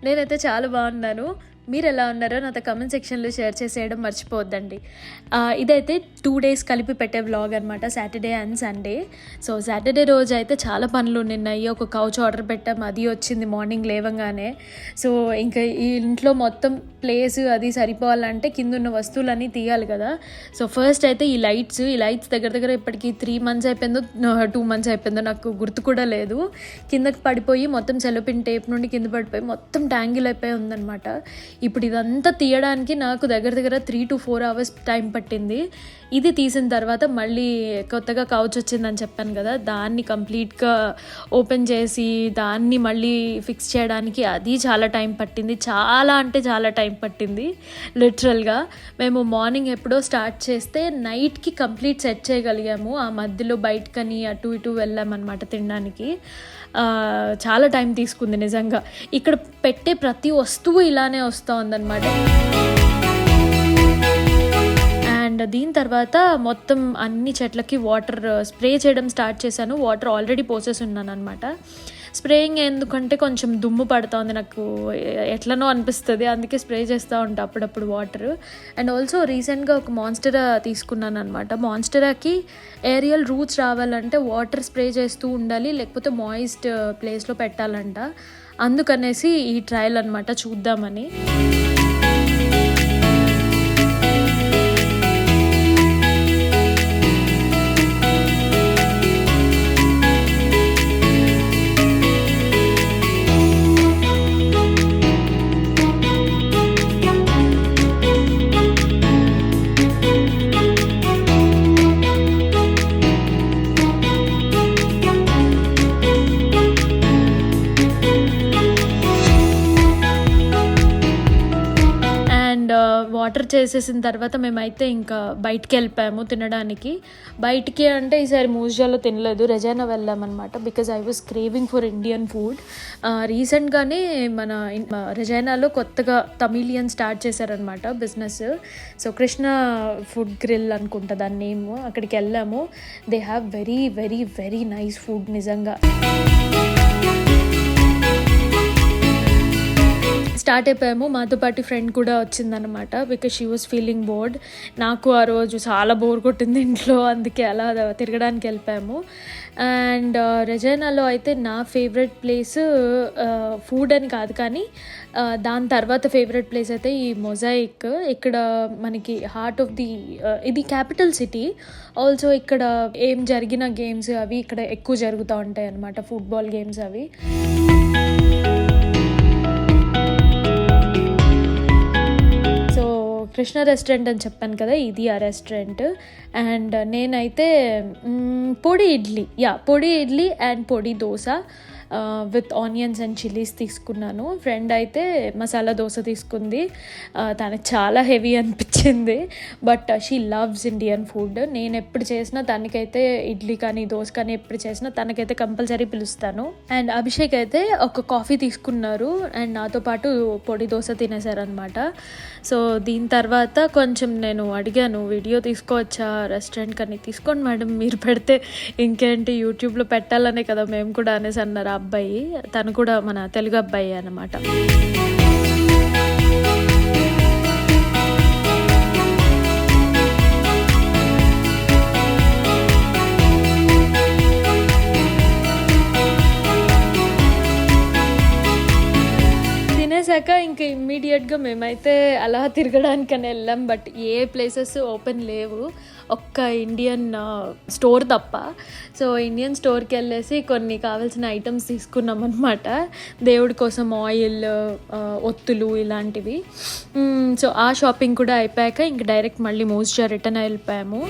నేనైతే చాలా బాగున్నాను. మీరెలా ఉన్నారో నాతో కామెంట్ సెక్షన్‌లో షేర్ చేసేయడం మర్చిపోవద్దండి. ఇదైతే 2 డేస్ కలిపి పెట్టే వ్లాగ్ అనమాట. Saturday and Sunday. So, Saturday రోజైతే చాలా పనులుండిన్నాయి. ఒక కౌచ్ ఆర్డర్ పెట్టాం. అది వచ్చింది మార్నింగ్ లేవంగానే. సో, ఇంకా ఈ ఇంట్లో మొత్తం ప్లేస్ అది సరిపోవాలంటే కిందున్న వస్తువులన్నీ తీయాలి కదా! సో, ఫస్ట్ అయితే ఈ లైట్స్ దగ్గర దగ్గర ఇప్పటికి 3 మంత్స్ అయిపోయిందో 2 మంత్స్ అయిపోయిందో నాకు గుర్తు కూడా లేదు. కిందకి పడిపోయి మొత్తం సెలోపిన్ టేప్ నుండి కింద పడిపోయి మొత్తం ట్యాంగిల్ అయిపోయి ఉందనమాట. ఇప్పుడు ఇదంతా తీయడానికి నాకు దగ్గర దగ్గర 3 to 4 hours టైం పట్టింది. ఇది తీసిన తర్వాత మళ్ళీ కొత్తగా కౌచ్ వచ్చిందని చెప్పాను కదా, దాన్ని కంప్లీట్గా ఓపెన్ చేసి దాన్ని మళ్ళీ ఫిక్స్ చేయడానికి అది చాలా టైం పట్టింది. చాలా అంటే చాలా టైం పట్టింది లిటరల్గా. మేము మార్నింగ్ ఎప్పుడో స్టార్ట్ చేస్తే నైట్కి కంప్లీట్ సెట్ చేయగలిగాము. ఆ మధ్యలో బయటకని అటు ఇటు వెళ్ళామన్నమాట తినడానికి. చాలా టైం తీసుకుంది నిజంగా. ఇక్కడ పెట్టే ప్రతి వస్తువు ఇలానే వస్తూ ఉందన్నమాట. అండ్ దీని తర్వాత మొత్తం అన్ని చెట్లకి వాటర్ స్ప్రే చేయడం స్టార్ట్ చేశాను. వాటర్ ఆల్రెడీ పోసేసి ఉన్నాను అనమాట. స్ప్రేయింగ్ ఎందుకంటే కొంచెం దుమ్ము పడుతుంది, నాకు ఎట్లనో అనిపిస్తుంది, అందుకే స్ప్రే చేస్తూ ఉంటాను అప్పుడప్పుడు వాటర్. అండ్ ఆల్సో రీసెంట్గా ఒక మాన్స్టెరా తీసుకున్నాను అనమాట. మాన్స్టెరాకి ఏరియల్ రూట్స్ రావాలంటే వాటర్ స్ప్రే చేస్తూ ఉండాలి, లేకపోతే మాయిస్ట్ ప్లేస్లో పెట్టాలంట. అందుకనేసి ఈ ట్రయల్ అనమాట, చూద్దామని. వాటర్ చేసేసిన తర్వాత మేమైతే ఇంకా బయటికి వెళ్ళిపోయాము తినడానికి. బయటికి అంటే ఈసారి మూజాలో తినలేదు, రెజైనా వెళ్ళామన్నమాట. Because I was craving for Indian food. రీసెంట్గానే మన రెజైనాలో కొత్తగా తమిళియన్ స్టార్ట్ చేశారనమాట business. So Krishna food grill అనుకుంటా దాని నేమ్. అక్కడికి వెళ్ళాము. They have very very very nice food నిజంగా. స్టార్ట్ అయిపోయాము. మాతో పాటు ఫ్రెండ్ కూడా వచ్చిందనమాట. Because she was feeling bored. నాకు ఆ రోజు చాలా బోర్ కొట్టింది ఇంట్లో, అందుకే అలా తిరగడానికి వెళ్ళిపోయాము. అండ్ రెజైనాలో అయితే నా ఫేవరెట్ ప్లేస్ ఫుడ్ అని కాదు కానీ దాని తర్వాత ఫేవరెట్ ప్లేస్ అయితే ఈ మొజాయిక్. ఇక్కడ మనకి హార్ట్ ఆఫ్ ది ఇది క్యాపిటల్ సిటీ. ఆల్సో ఇక్కడ ఏం జరిగిన గేమ్స్ అవి ఇక్కడ ఎక్కువ జరుగుతూ ఉంటాయి అన్నమాట, ఫుట్బాల్ గేమ్స్ అవి. కృష్ణ రెస్టారెంట్ అని చెప్పాను కదా, ఇది ఆ రెస్టారెంట్. అండ్ నేనైతే పొడి ఇడ్లీ అండ్ పొడి dosa with onions and chillies తీసుకున్నాను. ఫ్రెండ్ అయితే మసాలా దోశ తీసుకుంది. తనకు చాలా హెవీ అనిపించింది, but she loves Indian food. నేను ఎప్పుడు చేసినా తనకైతే ఇడ్లీ కానీ దోశ కానీ ఎప్పుడు చేసినా తనకైతే కంపల్సరీ పిలుస్తాను. అండ్ అభిషేక్ అయితే ఒక కాఫీ తీసుకున్నారు అండ్ నాతో పాటు పొడి దోశ తినేశారనమాట. సో దీని తర్వాత కొంచెం నేను అడిగాను, వీడియో తీసుకోవచ్చా రెస్టారెంట్ కానీ. తీసుకోండి మేడం, మీరు పెడితే ఇంకేంటి, యూట్యూబ్లో పెట్టాలనే కదా మేము కూడా అనేసి అన్నారు అబ్బాయి. తను కూడా మన తెలుగు అబ్బాయి అన్నమాట. తినేసాక ఇంకా ఇమ్మీడియట్గా మేమైతే అలా తిరగడానికని వెళ్ళాం. బట్ ఏ ప్లేసెస్ ఓపెన్ లేవు, ఒక్క ఇండియన్ స్టోర్ తప్ప. సో ఇండియన్ స్టోర్కి వెళ్ళేసి కొన్ని కావాల్సిన ఐటమ్స్ తీసుకున్నాం అనమాట. దేవుడి కోసం ఆయిల్, ఒత్తులు ఇలాంటివి. సో ఆ షాపింగ్ కూడా అయిపోయాక ఇంక డైరెక్ట్ మళ్ళీ మోస్ట్గా రిటర్న్ వెళ్ళిపోయాము.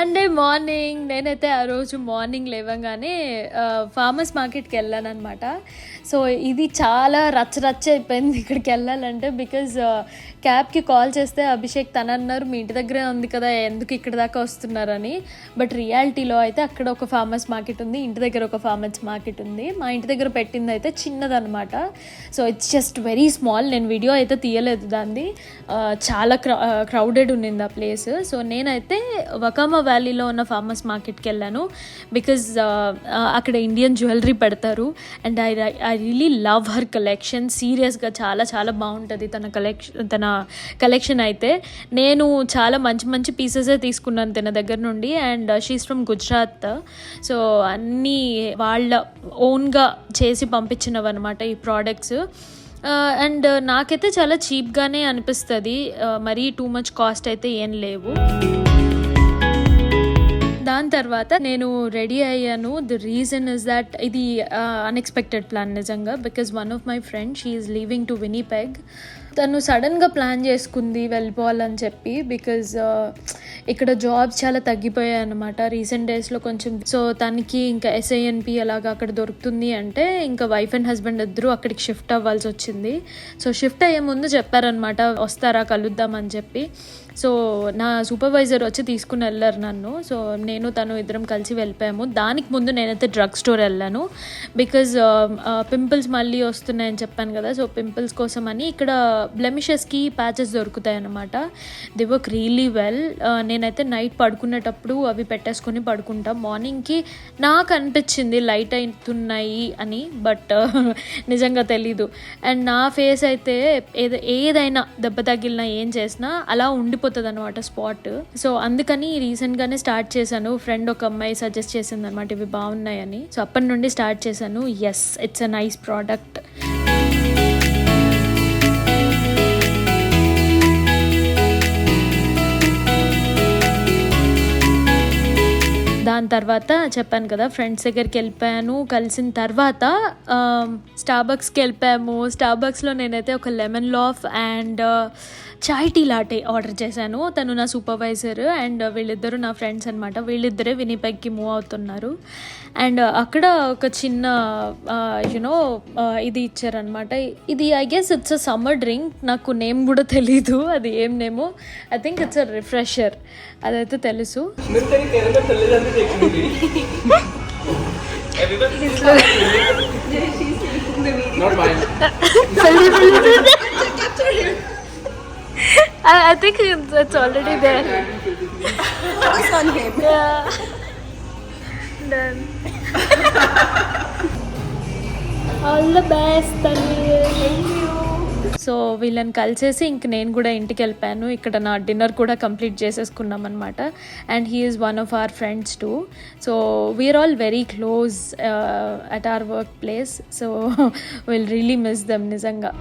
సండే మార్నింగ్ నేనైతే ఆ రోజు మార్నింగ్ లేవగానే ఫార్మర్స్ మార్కెట్కి వెళ్ళాను అనమాట. సో ఇది చాలా రచ్చ అయిపోయింది ఇక్కడికి వెళ్ళాలంటే. బికాజ్ క్యాబ్కి కాల్ చేస్తే అభిషేక్ తన అన్నారు మీ ఇంటి దగ్గరే ఉంది కదా ఎందుకు ఇక్కడ దాకా వస్తున్నారని. బట్ రియాలిటీలో అయితే అక్కడ ఒక ఫార్మర్స్ మార్కెట్ ఉంది, ఇంటి దగ్గర ఒక ఫార్మర్స్ మార్కెట్ ఉంది. మా ఇంటి దగ్గర పెట్టింది అయితే చిన్నదనమాట. So it's just very small. నేను వీడియో అయితే తీయలేదు దాన్ని, చాలా క్రౌడెడ్ ఉన్నింది ఆ ప్లేస్. సో నేనైతే వకామా వ్యాలీలో ఉన్న ఫార్మర్స్ మార్కెట్కి వెళ్ళాను. బికాజ్ అక్కడ ఇండియన్ జ్యువెలరీ పెడతారు. And I really love her collection. సీరియస్గా చాలా చాలా బాగుంటుంది తన కలెక్షన్ అయితే. నేను చాలా మంచి పీసెసే తీసుకున్నాను తన దగ్గర నుండి. And she's from Gujarat. So అన్నీ వాళ్ళ ఓన్గా చేసి పంపించినవి అనమాట ఈ ప్రోడక్ట్స్. అండ్ నాకైతే చాలా చీప్గానే అనిపిస్తుంది, మరీ టూ మచ్ కాస్ట్ అయితే ఏం లేవు. దాని తర్వాత నేను రెడీ అయ్యాను. ది రీజన్ ఇస్ దట్ ఇది అన్ఎక్స్పెక్టెడ్ ప్లాన్ నిజంగా. Because one of my friend she is leaving to Winnipeg. తను సడన్గా ప్లాన్ చేసుకుంది వెళ్ళిపోవాలని చెప్పి. బికాజ్ ఇక్కడ జాబ్స్ చాలా తగ్గిపోయాయి అనమాట రీసెంట్ డేస్లో కొంచెం. సో తనకి ఇంకా SINP అలాగా అక్కడ దొరుకుతుంది అంటే ఇంకా వైఫ్ అండ్ హస్బెండ్ ఇద్దరు అక్కడికి షిఫ్ట్ అవ్వాల్సి వచ్చింది. సో షిఫ్ట్ అయ్యే ముందు చెప్పారనమాట వస్తారా కలుద్దామని చెప్పి. సో నా సూపర్వైజర్ వచ్చి తీసుకుని వెళ్ళారు నన్ను. సో నేను తను ఇద్దరం కలిసి వెళ్ళిపోయాము. దానికి ముందు నేనైతే డ్రగ్ స్టోర్ వెళ్ళాను. బికాజ్ పింపుల్స్ మళ్ళీ వస్తున్నాయని చెప్పాను కదా. సో పింపుల్స్ కోసం అని ఇక్కడ బ్లెమిషెస్కి ప్యాచెస్ దొరుకుతాయి అన్నమాట. The work really well. నేనైతే నైట్ పడుకునేటప్పుడు అవి పెట్టేసుకొని పడుకుంటా. మార్నింగ్కి నాకు అనిపించింది లైట్ అవుతున్నాయి అని, బట్ నిజంగా తెలీదు. అండ్ నా ఫేస్ అయితే ఏదైనా దెబ్బ తగిలినా ఏం చేసినా అలా ఉండిపోతుంది అనమాట స్పాట్. సో అందుకని రీసెంట్గానే స్టార్ట్ చేశాను. ఫ్రెండ్ ఒక అమ్మాయి సజెస్ట్ చేసింది అనమాట ఇవి బాగున్నాయని. సో అప్పటి నుండి స్టార్ట్ చేశాను. Yes, it's a nice product. దాని తర్వాత చెప్పాను కదా ఫ్రెండ్స్ దగ్గరికి వెళ్ళిపోయాను. కలిసిన తర్వాత స్టార్బక్స్కి వెళ్ళిపోయాము. స్టార్బక్స్లో నేనైతే ఒక lemon loaf and chai tea latte order చేశాను. తను నా సూపర్వైజర్ అండ్ వీళ్ళిద్దరు నా ఫ్రెండ్స్ అనమాట. వీళ్ళిద్దరే వినీపెగ్కి మూవ్ అవుతున్నారు. అండ్ అక్కడ ఒక చిన్న యునో ఇది ఇచ్చారనమాట. ఇది I guess it's a summer drink. నాకు నేమ్ కూడా తెలీదు అది ఏం నేమో. I think it's a refresher, అదైతే తెలుసు. I think it's already there. Focus on him. Yeah. Done. All the best, Tanvir. Thank you. So వీళ్ళని కలిసేసి ఇంక నేను కూడా ఇంటికి వెళ్ళిపోయాను. ఇక్కడ నా డిన్నర్ కూడా కంప్లీట్ చేసేసుకున్నాం అనమాట. And he is one of our friends too. So we are all very close at our work place. So will really miss them నిజంగా.